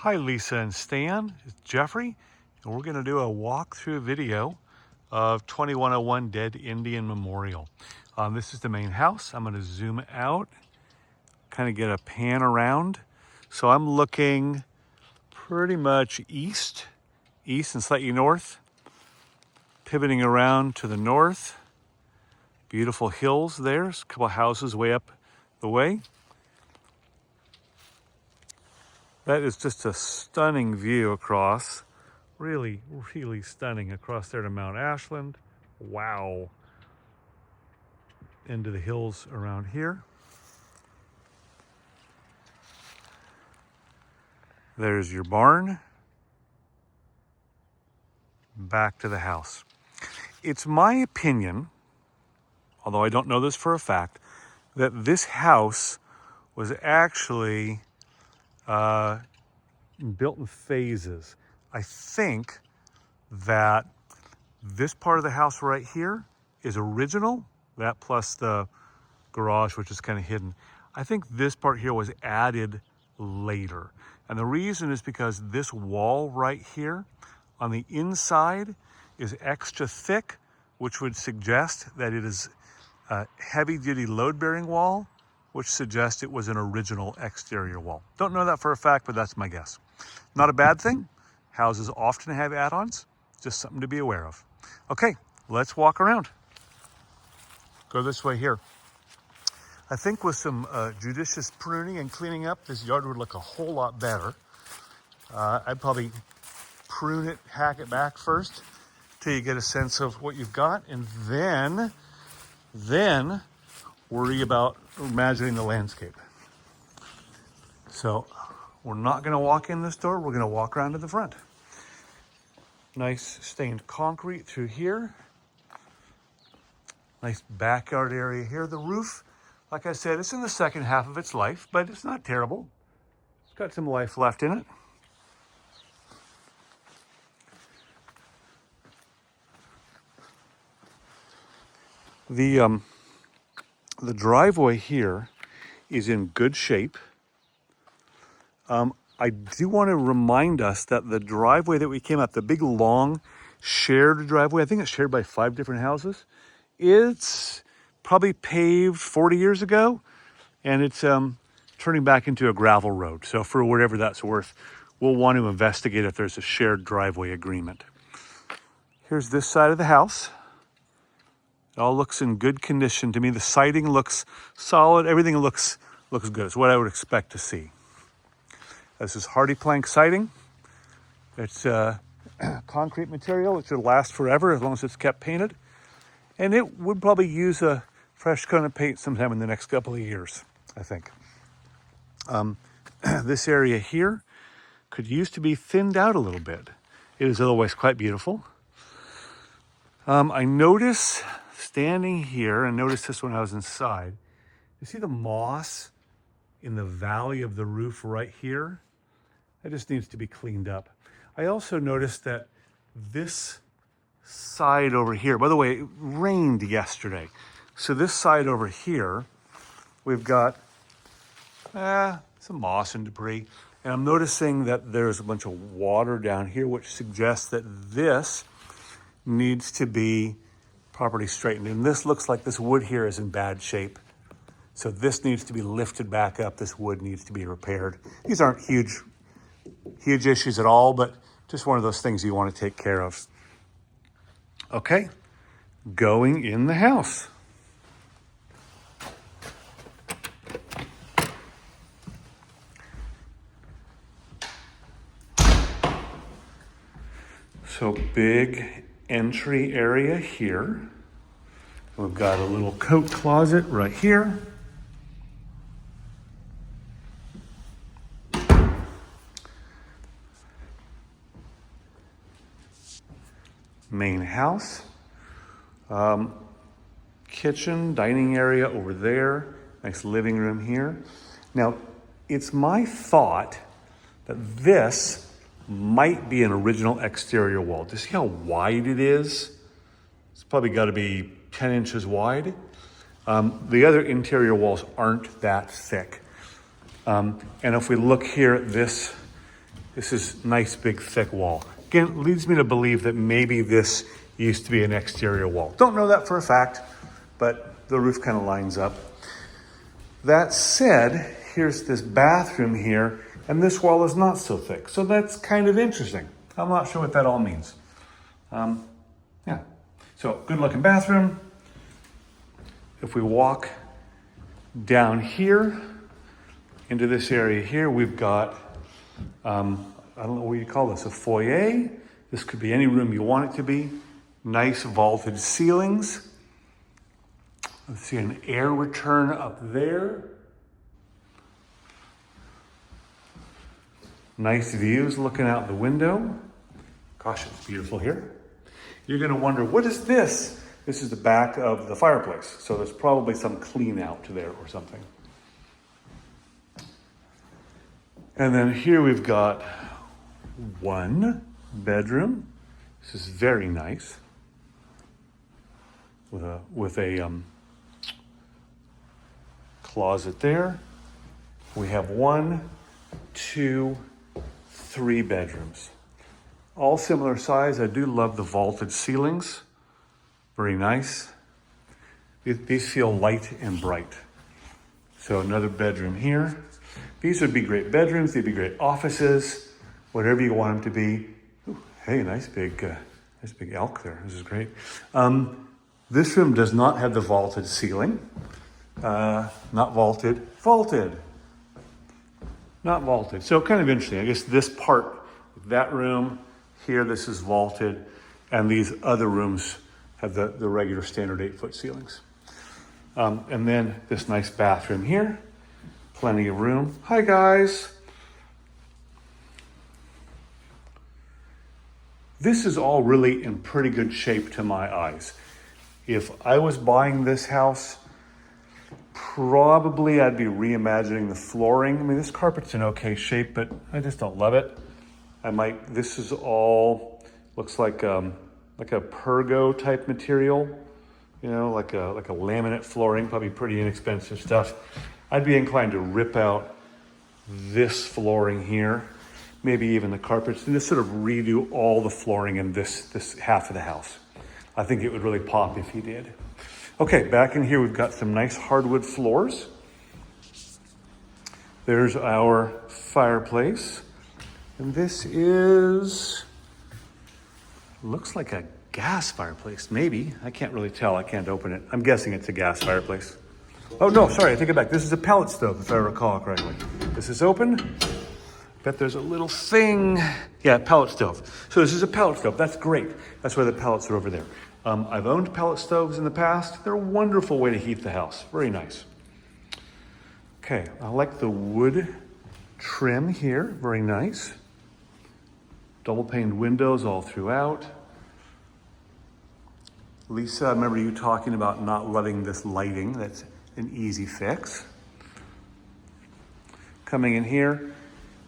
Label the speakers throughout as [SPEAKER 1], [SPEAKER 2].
[SPEAKER 1] Hi Lisa and Stan, it's Jeffrey, and we're going to do a walkthrough video of 2101 Dead Indian Memorial. This is the main house. I'm going to zoom out, kind of get a pan around. So I'm looking pretty much east and slightly north, pivoting around to the north. Beautiful hills there, a couple of houses way up the way. That is just a stunning view across. Really, really stunning across there to Mount Ashland. Wow. Into the hills around here. There's your barn. Back to the house. It's my opinion, although I don't know this for a fact, that this house was actually built in phases. I think that this part of the house right here is original, that plus the garage, which is kind of hidden. I think this part here was added later. And the reason is because this wall right here on the inside is extra thick, which would suggest that it is a heavy-duty load-bearing wall, which suggests it was an original exterior wall. Don't know that for a fact, but that's my guess. Not a bad thing. Houses often have add-ons, just something to be aware of. Okay, let's walk around. Go this way here. I think with some judicious pruning and cleaning up, this yard would look a whole lot better. I'd probably prune it, hack it back first, till you get a sense of what you've got, and then worry about imagining the landscape. So we're not going to walk in this door, we're going to walk around to the front. Nice stained concrete through here. Nice backyard area here. The roof, like I said, it's in the second half of its life, but it's not terrible. It's got some life left in it. The driveway here is in good shape. I do want to remind us that the driveway that we came up, the big long shared driveway, I think it's shared by 5 different houses. It's probably paved 40 years ago, and it's turning back into a gravel road. So for whatever that's worth, we'll want to investigate if there's a shared driveway agreement. Here's this side of the house. It all looks in good condition to me. The siding looks solid. Everything looks good. It's what I would expect to see. This is hardy plank siding. It's concrete material. It should last forever as long as it's kept painted. And it would probably use a fresh coat of paint sometime in the next couple of years, I think. This area here could use to be thinned out a little bit. It is otherwise quite beautiful. I notice standing here, and noticed this when I was inside, you see the moss in the valley of the roof right here? That just needs to be cleaned up. I also noticed that this side over here, by the way, it rained yesterday. So this side over here, we've got some moss and debris. And I'm noticing that there's a bunch of water down here, which suggests that this needs to be properly straightened. And this looks like this wood here is in bad shape. So this needs to be lifted back up. This wood needs to be repaired. These aren't huge issues at all, but just one of those things you want to take care of. Okay, going in the house. So big entry area here. We've got a little coat closet right here. Main house. Kitchen, dining area over there. Nice living room here. Now, it's my thought that this might be an original exterior wall. Do you see how wide it is? It's probably got to be 10 inches wide. The other interior walls aren't that thick. And if we look here at this This is nice, big, thick wall. Again, leads me to believe that maybe this used to be an exterior wall. Don't know that for a fact, but the roof kind of lines up. That said, here's this bathroom here, and this wall is not so thick. So that's kind of interesting. I'm not sure what that all means. Yeah, so good looking bathroom. If we walk down here into this area here, we've got, I don't know what you call this, a foyer. This could be any room you want it to be. Nice vaulted ceilings. Let's see, an air return up there. Nice views looking out the window. Gosh, it's beautiful here. You're gonna wonder, what is this? This is the back of the fireplace. So there's probably some clean out there or something. And then here we've got one bedroom. This is very nice. With a closet there. We have 1, 2, 3 bedrooms. All similar size. I do love the vaulted ceilings. Very nice. These feel light and bright. So another bedroom here. These would be great bedrooms. They'd be great offices, whatever you want them to be. Ooh, hey, nice big elk there. This is great. This room does not have the vaulted ceiling. Not vaulted, vaulted. Not vaulted. So kind of interesting. I guess this part, that room here, this is vaulted, and these other rooms have the regular standard 8-foot ceilings. And then this nice bathroom here. Plenty of room. Hi, guys. This is all really in pretty good shape to my eyes. If I was buying this house, probably I'd be reimagining the flooring. I mean, this carpet's in okay shape, but I just don't love it. This is all, looks like a Pergo type material, you know, like a laminate flooring, probably pretty inexpensive stuff. I'd be inclined to rip out this flooring here, maybe even the carpets, and just sort of redo all the flooring in this half of the house. I think it would really pop if you did. Okay, back in here we've got some nice hardwood floors. There's our fireplace. And this looks like a gas fireplace, maybe. I can't really tell, I can't open it. I'm guessing it's a gas fireplace. Oh no, sorry, I take it back. This is a pellet stove, if I recall correctly. This is open. Bet there's a little thing. Yeah, pellet stove. So this is a pellet stove, that's great. That's why the pellets are over there. I've owned pellet stoves in the past. They're a wonderful way to heat the house, very nice. Okay, I like the wood trim here, very nice. Double paned windows all throughout. Lisa, I remember you talking about not loving this lighting. That's an easy fix. Coming in here,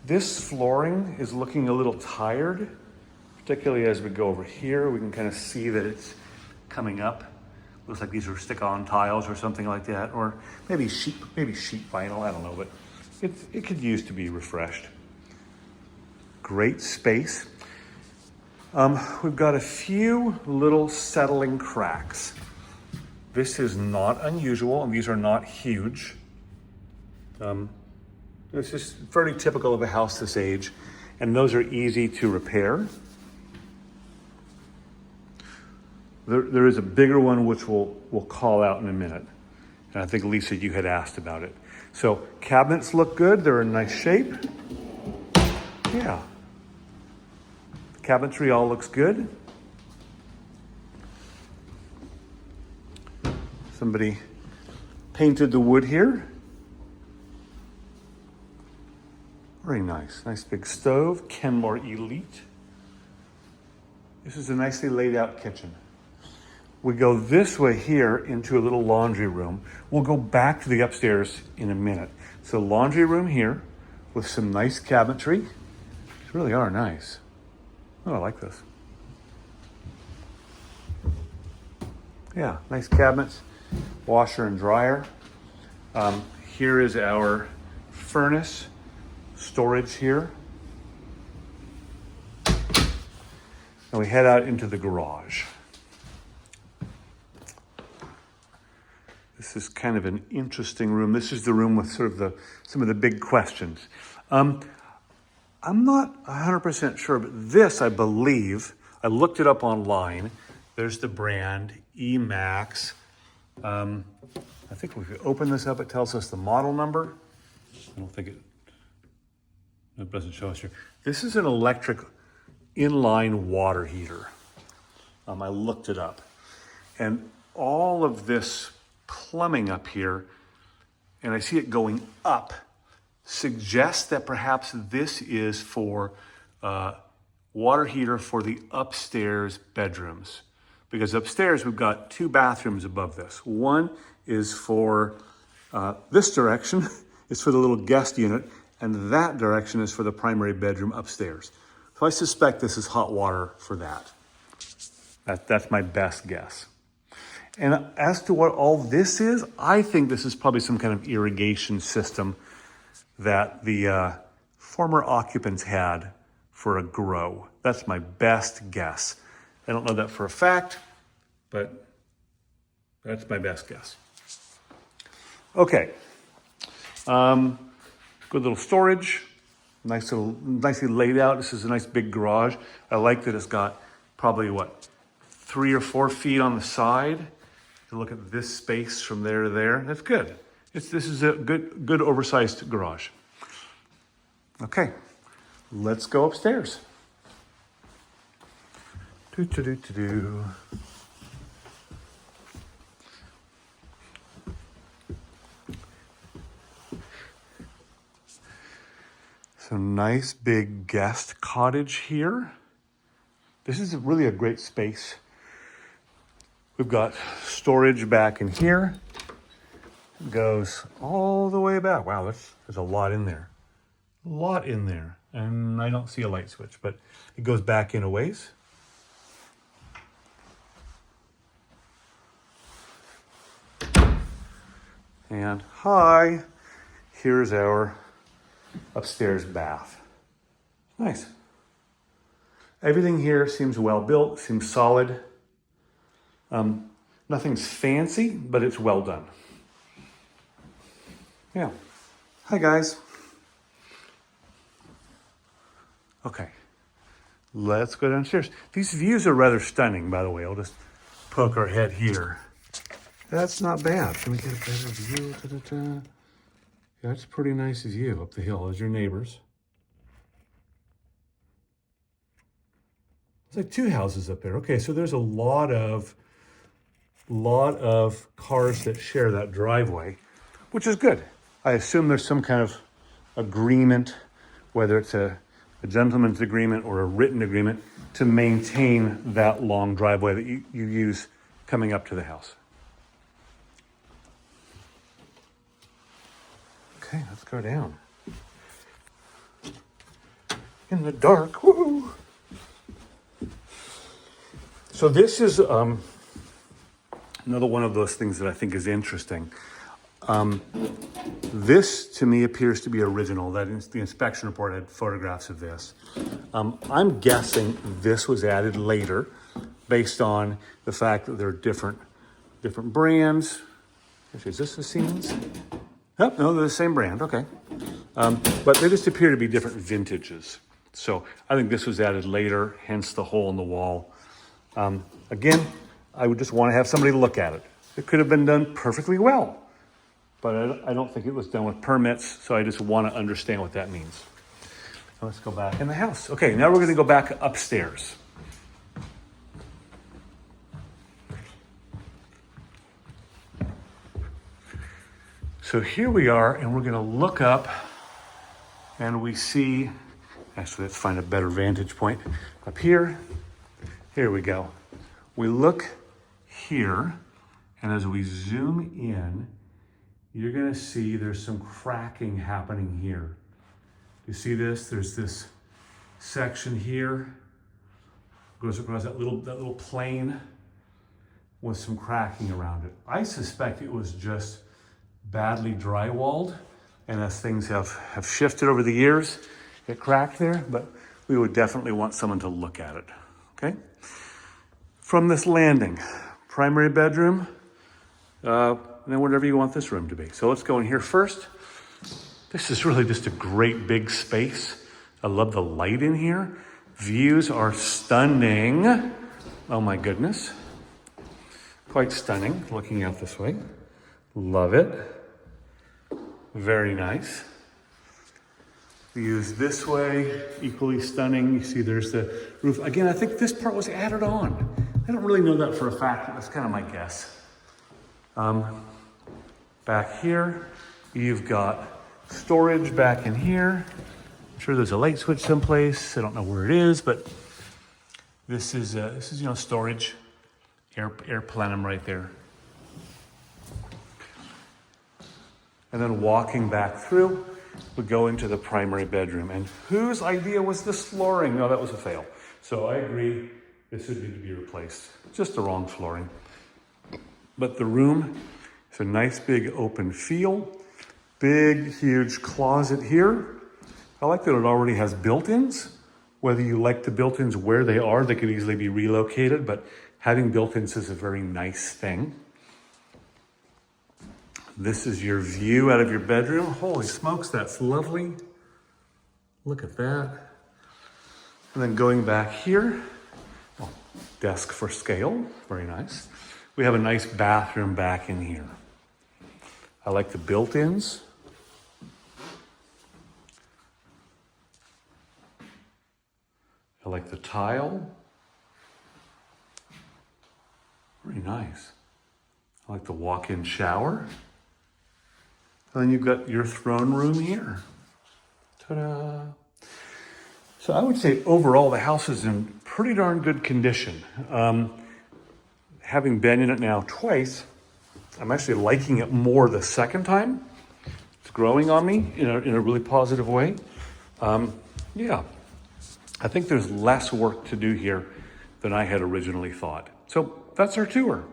[SPEAKER 1] this flooring is looking a little tired, particularly as we go over here. We can kind of see that it's coming up. Looks like these are stick-on tiles or something like that, or maybe sheet vinyl, I don't know, but it could use to be refreshed. Great space. We've got a few little settling cracks. This is not unusual, and these are not huge. It's just fairly typical of a house this age, and those are easy to repair. There is a bigger one which we'll call out in a minute. And I think, Lisa, you had asked about it. So cabinets look good. They're in nice shape. Yeah. Cabinetry all looks good. Somebody painted the wood here. Very nice. Nice big stove. Kenmore Elite. This is a nicely laid out kitchen. We go this way here into a little laundry room. We'll go back to the upstairs in a minute. So laundry room here with some nice cabinetry. These really are nice. Oh, I like this. Yeah, nice cabinets, washer and dryer. Here is our furnace, storage here. and we head out into the garage. This is kind of an interesting room. This is the room with sort of some of the big questions. I'm not 100% sure, but this, I believe, I looked it up online. There's the brand, Emax. I think if we open this up, it tells us the model number. I don't think it doesn't show us here. This is an electric inline water heater. I looked it up. And all of this plumbing up here, and I see it going up, suggests that perhaps this is for water heater for the upstairs bedrooms. Because upstairs we've got 2 bathrooms above this. One is for this direction, is for the little guest unit, and that direction is for the primary bedroom upstairs. So I suspect this is hot water for that. That's my best guess. And as to what all this is, I think this is probably some kind of irrigation system that the former occupants had for a grow. That's my best guess. I don't know that for a fact, but that's my best guess. Okay. Good little storage. Nicely laid out. This is a nice big garage. I like that it's got probably 3 or 4 feet on the side. You look at this space from there to there. That's good. This is a good oversized garage. Okay, let's go upstairs. Do. So nice big guest cottage here. This is really a great space. We've got storage back in here. It goes all the way back. Wow, there's a lot in there. A lot in there. And I don't see a light switch, but it goes back in a ways. And hi, here's our upstairs bath. Nice. Everything here seems well built, seems solid. Nothing's fancy, but it's well done. Yeah. Hi, guys. Okay. Let's go downstairs. These views are rather stunning, by the way. I'll just poke our head here. That's not bad. Can we get a better view? Yeah, that's a pretty nice view up the hill. There's your neighbors. It's like 2 houses up there. Okay, so there's a lot of cars that share that driveway, which is good. I assume there's some kind of agreement, whether it's a gentleman's agreement or a written agreement, to maintain that long driveway that you use coming up to the house. Okay, let's go down. In the dark, woohoo! So this is another one of those things that I think is interesting. This, to me, appears to be original. That is, the inspection report had photographs of this. I'm guessing this was added later based on the fact that there are different brands. Actually, is this the Siemens? Oh, no, they're the same brand, okay. But they just appear to be different vintages. So I think this was added later, hence the hole in the wall. Again, I would just want to have somebody look at it. It could have been done perfectly well, but I don't think it was done with permits, so I just want to understand what that means. Now let's go back in the house. Okay, now we're going to go back upstairs. So here we are, and we're going to look up, and we see, actually let's find a better vantage point. Up here, here we go. We look here, and as we zoom in, you're going to see there's some cracking happening here. You see this? There's this section here, goes across that little plane with some cracking around it. I suspect it was just badly drywalled, and as things have shifted over the years, it cracked there, but we would definitely want someone to look at it. okay? From this landing, primary bedroom, and then whatever you want this room to be. So let's go in here first. This is really just a great big space. I love the light in here. Views are stunning. Oh my goodness. Quite stunning looking out this way. Love it. Very nice. Views this way, equally stunning. You see there's the roof. Again, I think this part was added on. I don't really know that for a fact, but that's kind of my guess. Back here, you've got storage back in here. I'm sure there's a light switch someplace. I don't know where it is, but this is storage, air plenum right there. And then walking back through, we go into the primary bedroom. And whose idea was this flooring? No, that was a fail. So I agree, this would need to be replaced. Just the wrong flooring. But the room is a nice big open feel. Big, huge closet here. I like that it already has built-ins. Whether you like the built-ins where they are, they could easily be relocated, but having built-ins is a very nice thing. This is your view out of your bedroom. Holy smokes, that's lovely. Look at that. And then going back here, desk for scale, very nice. We have a nice bathroom back in here. I like the built-ins. I like the tile. Very nice. I like the walk-in shower. And then you've got your throne room here. Ta-da! So I would say overall the house is in pretty darn good condition. Having been in it now twice, I'm actually liking it more the second time. It's growing on me in a really positive way. Yeah, I think there's less work to do here than I had originally thought. So that's our tour.